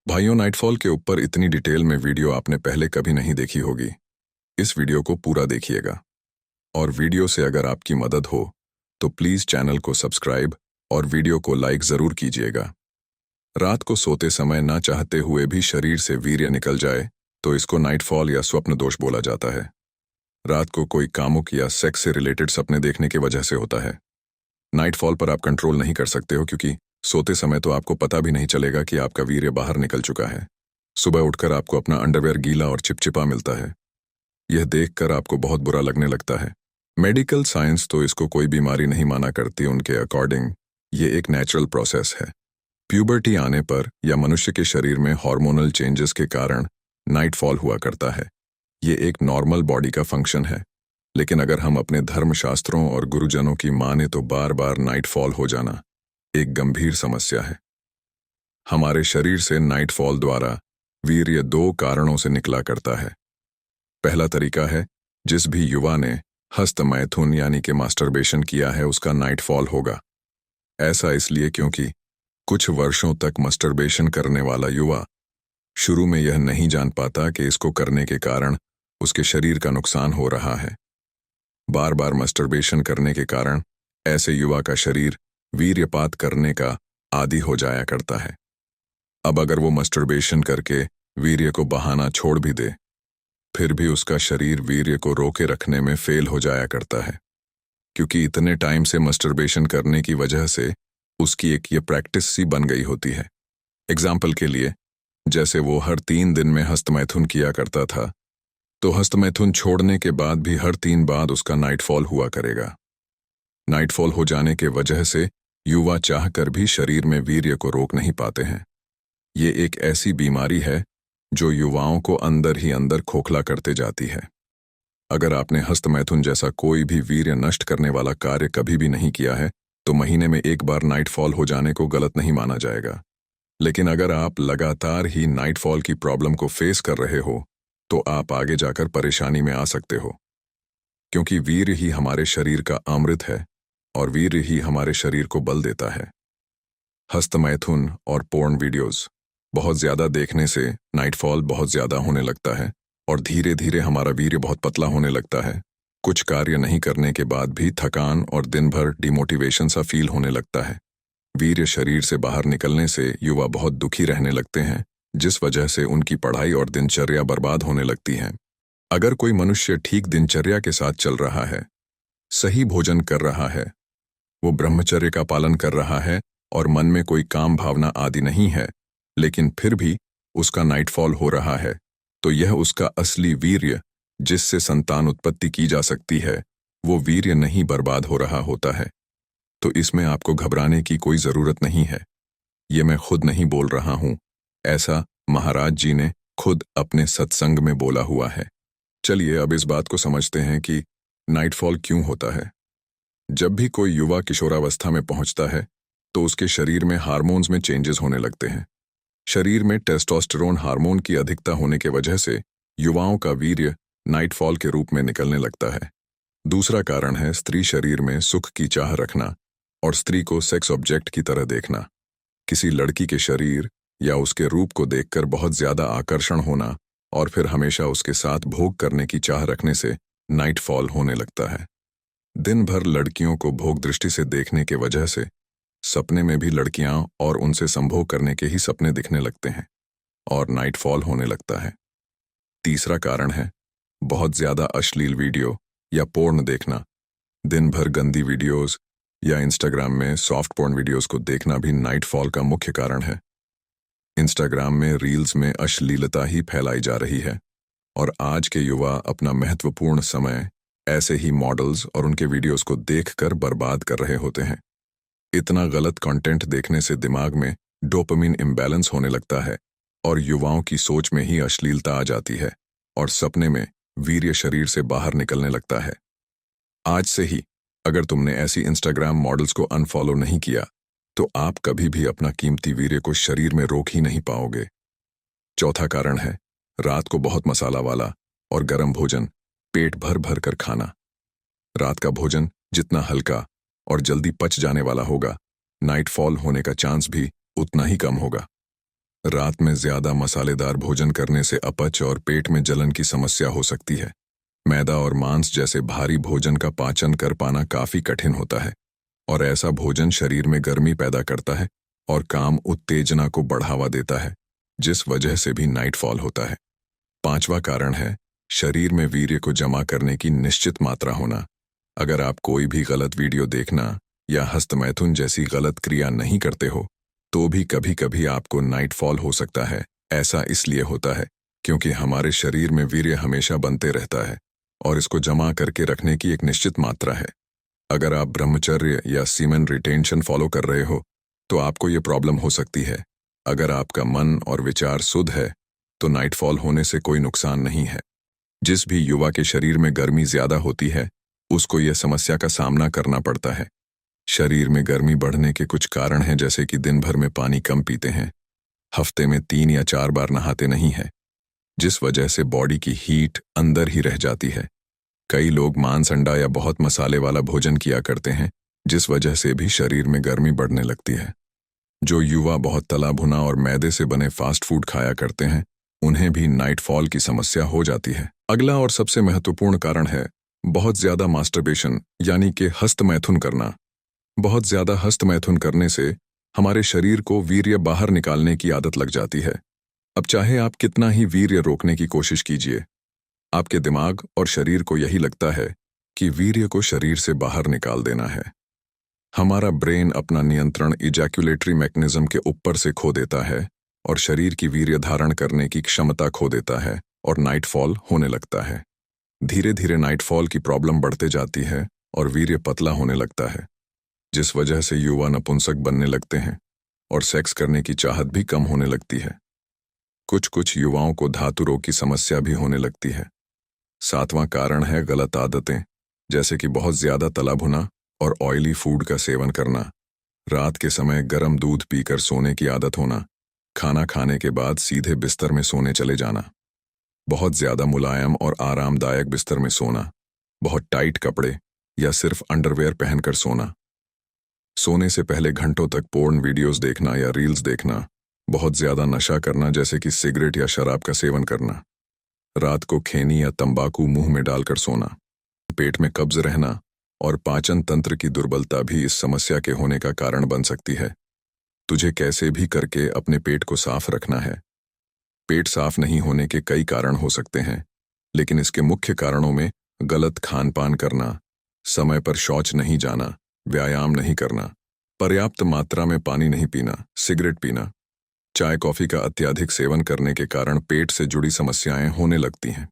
भाइयों, नाइटफॉल के ऊपर इतनी डिटेल में वीडियो आपने पहले कभी नहीं देखी होगी। इस वीडियो को पूरा देखिएगा और वीडियो से अगर आपकी मदद हो तो प्लीज़ चैनल को सब्सक्राइब और वीडियो को लाइक ज़रूर कीजिएगा। रात को सोते समय ना चाहते हुए भी शरीर से वीर्य निकल जाए तो इसको नाइटफॉल या स्वप्न दोष बोला जाता है। रात को कोई कामुक या सेक्स से रिलेटेड सपने देखने की वजह से होता है। नाइटफॉल पर आप कंट्रोल नहीं कर सकते हो क्योंकि सोते समय तो आपको पता भी नहीं चलेगा कि आपका वीर्य बाहर निकल चुका है। सुबह उठकर आपको अपना अंडरवेयर गीला और चिपचिपा मिलता है। यह देखकर आपको बहुत बुरा लगने लगता है। मेडिकल साइंस तो इसको कोई बीमारी नहीं माना करती। उनके अकॉर्डिंग ये एक नेचुरल प्रोसेस है। प्यूबर्टी आने पर या मनुष्य के शरीर में हार्मोनल चेंजेस के कारण नाइटफॉल हुआ करता है। ये एक नॉर्मल बॉडी का फंक्शन है। लेकिन अगर हम अपने धर्मशास्त्रों और गुरुजनों की माने तो बार बार नाइटफॉल हो जाना एक गंभीर समस्या है। हमारे शरीर से नाइटफॉल द्वारा वीर्य दो कारणों से निकला करता है। पहला तरीका है, जिस भी युवा ने हस्तमैथुन यानी कि मास्टरबेशन किया है उसका नाइटफॉल होगा। ऐसा इसलिए क्योंकि कुछ वर्षों तक मास्टरबेशन करने वाला युवा शुरू में यह नहीं जान पाता कि इसको करने के कारण उसके शरीर का नुकसान हो रहा है। बार बार मास्टरबेशन करने के कारण ऐसे युवा का शरीर वीर्यपात करने का आदी हो जाया करता है। अब अगर वो मास्टरबेशन करके वीर्य को बहाना छोड़ भी दे, फिर भी उसका शरीर वीर्य को रोके रखने में फेल हो जाया करता है, क्योंकि इतने टाइम से मास्टरबेशन करने की वजह से उसकी एक ये प्रैक्टिस सी बन गई होती है। एग्जाम्पल के लिए, जैसे वो हर 3 दिन में हस्तमैथुन किया करता था, तो हस्तमैथुन छोड़ने के बाद भी हर 3 बाद उसका नाइटफॉल हुआ करेगा। नाइटफॉल हो जाने के वजह से युवा चाहकर भी शरीर में वीर्य को रोक नहीं पाते हैं। ये एक ऐसी बीमारी है जो युवाओं को अंदर ही अंदर खोखला करते जाती है। अगर आपने हस्तमैथुन जैसा कोई भी वीर्य नष्ट करने वाला कार्य कभी भी नहीं किया है तो महीने में एक बार नाइटफॉल हो जाने को गलत नहीं माना जाएगा। लेकिन अगर आप लगातार ही नाइटफॉल की प्रॉब्लम को फेस कर रहे हो तो आप आगे जाकर परेशानी में आ सकते हो, क्योंकि वीर्य ही हमारे शरीर का अमृत है और वीर्य ही हमारे शरीर को बल देता है। हस्तमैथुन और पोर्न वीडियोस बहुत ज़्यादा देखने से नाइटफॉल बहुत ज़्यादा होने लगता है और धीरे धीरे हमारा वीर्य बहुत पतला होने लगता है। कुछ कार्य नहीं करने के बाद भी थकान और दिन भर डिमोटिवेशन सा फील होने लगता है। वीर्य शरीर से बाहर निकलने से युवा बहुत दुखी रहने लगते हैं, जिस वजह से उनकी पढ़ाई और दिनचर्या बर्बाद होने लगती है। अगर कोई मनुष्य ठीक दिनचर्या के साथ चल रहा है, सही भोजन कर रहा है, वो ब्रह्मचर्य का पालन कर रहा है और मन में कोई काम भावना आदि नहीं है, लेकिन फिर भी उसका नाइटफॉल हो रहा है, तो यह उसका असली वीर्य जिससे संतान उत्पत्ति की जा सकती है, वो वीर्य नहीं बर्बाद हो रहा होता है। तो इसमें आपको घबराने की कोई ज़रूरत नहीं है। ये मैं खुद नहीं बोल रहा हूँ, ऐसा महाराज जी ने खुद अपने सत्संग में बोला हुआ है। चलिए अब इस बात को समझते हैं कि नाइटफॉल क्यों होता है। जब भी कोई युवा किशोरावस्था में पहुंचता है तो उसके शरीर में हार्मोन्स में चेंजेस होने लगते हैं। शरीर में टेस्टोस्टेरोन हार्मोन की अधिकता होने के वजह से युवाओं का वीर्य नाइटफॉल के रूप में निकलने लगता है। दूसरा कारण है स्त्री शरीर में सुख की चाह रखना और स्त्री को सेक्स ऑब्जेक्ट की तरह देखना। किसी लड़की के शरीर या उसके रूप को देखकर बहुत ज्यादा आकर्षण होना और फिर हमेशा उसके साथ भोग करने की चाह रखने से नाइटफॉल होने लगता है। दिन भर लड़कियों को भोग दृष्टि से देखने के वजह से सपने में भी लड़कियां और उनसे संभोग करने के ही सपने दिखने लगते हैं और नाइटफॉल होने लगता है। तीसरा कारण है बहुत ज्यादा अश्लील वीडियो या पोर्न देखना। दिन भर गंदी वीडियोस या इंस्टाग्राम में सॉफ्ट पोर्न वीडियोस को देखना भी नाइटफॉल का मुख्य कारण है। इंस्टाग्राम में रील्स में अश्लीलता ही फैलाई जा रही है और आज के युवा अपना महत्वपूर्ण समय ऐसे ही मॉडल्स और उनके वीडियोस को देखकर बर्बाद कर रहे होते हैं। इतना गलत कंटेंट देखने से दिमाग में डोपामिन इम्बैलेंस होने लगता है और युवाओं की सोच में ही अश्लीलता आ जाती है और सपने में वीर्य शरीर से बाहर निकलने लगता है। आज से ही अगर तुमने ऐसी इंस्टाग्राम मॉडल्स को अनफॉलो नहीं किया तो आप कभी भी अपना कीमती वीर्य को शरीर में रोक ही नहीं पाओगे। चौथा कारण है रात को बहुत मसाला वाला और गर्म भोजन पेट भर भर कर खाना। रात का भोजन जितना हल्का और जल्दी पच जाने वाला होगा, नाइटफॉल होने का चांस भी उतना ही कम होगा। रात में ज्यादा मसालेदार भोजन करने से अपच और पेट में जलन की समस्या हो सकती है। मैदा और मांस जैसे भारी भोजन का पाचन कर पाना काफी कठिन होता है और ऐसा भोजन शरीर में गर्मी पैदा करता है और काम उत्तेजना को बढ़ावा देता है, जिस वजह से भी नाइट फॉल होता है। पांचवा कारण है शरीर में वीर्य को जमा करने की निश्चित मात्रा होना। अगर आप कोई भी गलत वीडियो देखना या हस्तमैथुन जैसी गलत क्रिया नहीं करते हो तो भी कभी कभी आपको नाइट फॉल हो सकता है। ऐसा इसलिए होता है क्योंकि हमारे शरीर में वीर्य हमेशा बनते रहता है और इसको जमा करके रखने की एक निश्चित मात्रा है। अगर आप ब्रह्मचर्य या सीमेन रिटेंशन फॉलो कर रहे हो तो आपको ये प्रॉब्लम हो सकती है। अगर आपका मन और विचार शुद्ध है तो नाइट फॉल होने से कोई नुकसान नहीं है। जिस भी युवा के शरीर में गर्मी ज्यादा होती है उसको यह समस्या का सामना करना पड़ता है। शरीर में गर्मी बढ़ने के कुछ कारण हैं, जैसे कि दिन भर में पानी कम पीते हैं, हफ्ते में 3 या 4 बार नहाते नहीं हैं, जिस वजह से बॉडी की हीट अंदर ही रह जाती है। कई लोग मांस, अंडा या बहुत मसाले वाला भोजन किया करते हैं, जिस वजह से भी शरीर में गर्मी बढ़ने लगती है। जो युवा बहुत तला भुना और मैदे से बने फास्ट फूड खाया करते हैं उन्हें भी नाइट फॉल की समस्या हो जाती है। अगला और सबसे महत्वपूर्ण कारण है बहुत ज्यादा मास्टरबेशन यानी कि हस्तमैथुन करना। बहुत ज्यादा हस्तमैथुन करने से हमारे शरीर को वीर्य बाहर निकालने की आदत लग जाती है। अब चाहे आप कितना ही वीर्य रोकने की कोशिश कीजिए, आपके दिमाग और शरीर को यही लगता है कि वीर्य को शरीर से बाहर निकाल देना है। हमारा ब्रेन अपना नियंत्रण इजैक्युलेटरी मैकेनिज्म के ऊपर से खो देता है और शरीर की वीर्य धारण करने की क्षमता खो देता है और नाइट फॉल होने लगता है। धीरे धीरे नाइट फॉल की प्रॉब्लम बढ़ते जाती है और वीर्य पतला होने लगता है, जिस वजह से युवा नपुंसक बनने लगते हैं और सेक्स करने की चाहत भी कम होने लगती है। कुछ युवाओं को धातु रोग की समस्या भी होने लगती है। 7वां कारण है गलत आदतें, जैसे कि बहुत ज्यादा तला भुना और ऑयली फूड का सेवन करना, रात के समय गर्म दूध पीकर सोने की आदत होना, खाना खाने के बाद सीधे बिस्तर में सोने चले जाना, बहुत ज्यादा मुलायम और आरामदायक बिस्तर में सोना, बहुत टाइट कपड़े या सिर्फ अंडरवेयर पहनकर सोना, सोने से पहले घंटों तक पोर्न वीडियोस देखना या रील्स देखना, बहुत ज्यादा नशा करना जैसे कि सिगरेट या शराब का सेवन करना, रात को खैनी या तंबाकू मुंह में डालकर सोना, पेट में कब्ज रहना और पाचन तंत्र की दुर्बलता भी इस समस्या के होने का कारण बन सकती है। तुझे कैसे भी करके अपने पेट को साफ रखना है। पेट साफ नहीं होने के कई कारण हो सकते हैं, लेकिन इसके मुख्य कारणों में गलत खान पान करना, समय पर शौच नहीं जाना, व्यायाम नहीं करना, पर्याप्त मात्रा में पानी नहीं पीना, सिगरेट पीना, चाय कॉफी का अत्यधिक सेवन करने के कारण पेट से जुड़ी समस्याएं होने लगती हैं।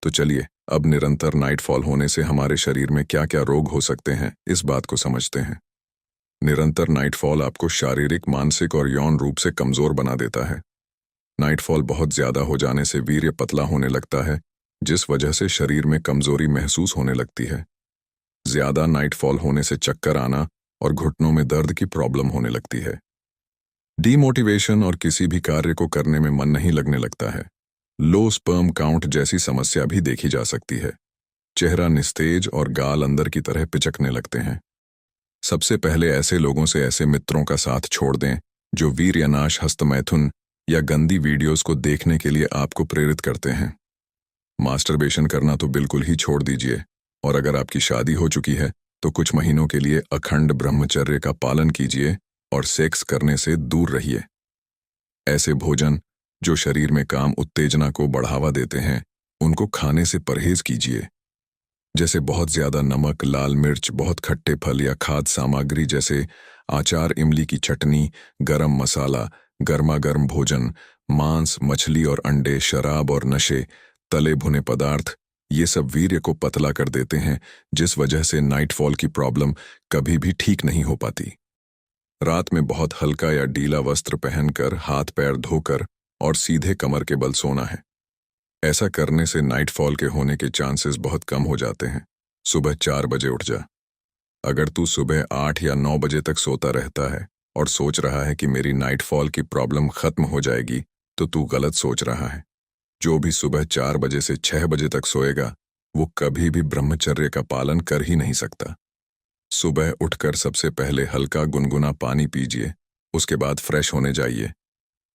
तो चलिए अब निरंतर नाइट फॉल होने से हमारे शरीर में क्या क्या रोग हो सकते हैं इस बात को समझते हैं। निरंतर नाइट फॉल आपको शारीरिक, मानसिक और यौन रूप से कमजोर बना देता है। नाइट फॉल बहुत ज्यादा हो जाने से वीर्य पतला होने लगता है, जिस वजह से शरीर में कमजोरी महसूस होने लगती है। ज्यादा नाइट फॉल होने से चक्कर आना और घुटनों में दर्द की प्रॉब्लम होने लगती है। डीमोटिवेशन और किसी भी कार्य को करने में मन नहीं लगने लगता है। लो स्पर्म काउंट जैसी समस्या भी देखी जा सकती है। चेहरा निस्तेज और गाल अंदर की तरह पिचकने लगते हैं। सबसे पहले ऐसे लोगों से ऐसे मित्रों का साथ छोड़ दें जो वीर्यनाश, हस्तमैथुन या गंदी वीडियोस को देखने के लिए आपको प्रेरित करते हैं। मास्टरबेशन करना तो बिल्कुल ही छोड़ दीजिए और अगर आपकी शादी हो चुकी है तो कुछ महीनों के लिए अखंड ब्रह्मचर्य का पालन कीजिए और सेक्स करने से दूर रहिए। ऐसे भोजन जो शरीर में काम उत्तेजना को बढ़ावा देते हैं उनको खाने से परहेज कीजिए, जैसे बहुत ज्यादा नमक, लाल मिर्च, बहुत खट्टे फल या खाद्य सामग्री जैसे आचार, इमली की चटनी, गरम मसाला, गर्मा गर्म भोजन, मांस, मछली और अंडे, शराब और नशे, तले भुने पदार्थ, ये सब वीर्य को पतला कर देते हैं, जिस वजह से नाइट फॉल की प्रॉब्लम कभी भी ठीक नहीं हो पाती। रात में बहुत हल्का या ढीला वस्त्र पहनकर, हाथ पैर धोकर और सीधे कमर के बल सोना है। ऐसा करने से नाइट फॉल के होने के चांसेस बहुत कम हो जाते हैं। सुबह 4 बजे उठ जा। अगर तू सुबह 8 या 9 बजे तक सोता रहता है और सोच रहा है कि मेरी नाइट फॉल की प्रॉब्लम खत्म हो जाएगी, तो तू गलत सोच रहा है। जो भी सुबह 4 बजे से 6 बजे तक सोएगा वो कभी भी ब्रह्मचर्य का पालन कर ही नहीं सकता। सुबह उठकर सबसे पहले हल्का गुनगुना पानी पीजिए, उसके बाद फ्रेश होने जाइए।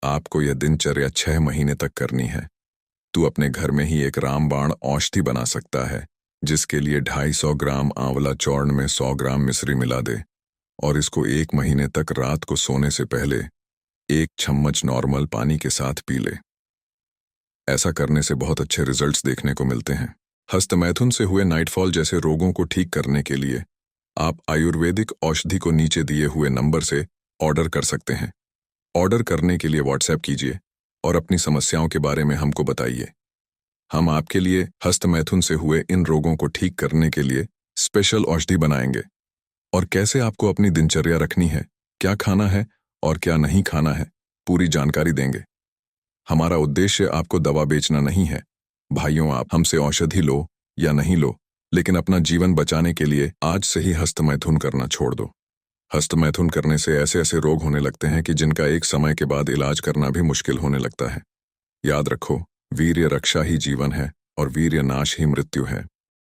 आपको यह दिनचर्या 6 महीने तक करनी है। तू अपने घर में ही एक रामबाण औषधि बना सकता है, जिसके लिए 250 ग्राम आंवला चूर्ण में 100 ग्राम मिश्री मिला दे और इसको 1 महीने तक रात को सोने से पहले 1 चम्मच नॉर्मल पानी के साथ पी ले। ऐसा करने से बहुत अच्छे रिजल्ट्स देखने को मिलते हैं। हस्तमैथुन से हुए नाइटफॉल जैसे रोगों को ठीक करने के लिए आप आयुर्वेदिक औषधि को नीचे दिए हुए नंबर से ऑर्डर कर सकते हैं। ऑर्डर करने के लिए व्हाट्सएप कीजिए और अपनी समस्याओं के बारे में हमको बताइए। हम आपके लिए हस्तमैथुन से हुए इन रोगों को ठीक करने के लिए स्पेशल औषधि बनाएंगे और कैसे आपको अपनी दिनचर्या रखनी है, क्या खाना है और क्या नहीं खाना है, पूरी जानकारी देंगे। हमारा उद्देश्य आपको दवा बेचना नहीं है। भाइयों, आप हमसे औषधि लो या नहीं लो, लेकिन अपना जीवन बचाने के लिए आज से ही हस्तमैथुन करना छोड़ दो। हस्तमैथुन करने से ऐसे ऐसे रोग होने लगते हैं कि जिनका एक समय के बाद इलाज करना भी मुश्किल होने लगता है। याद रखो, वीर्य रक्षा ही जीवन है और वीर्य नाश ही मृत्यु है।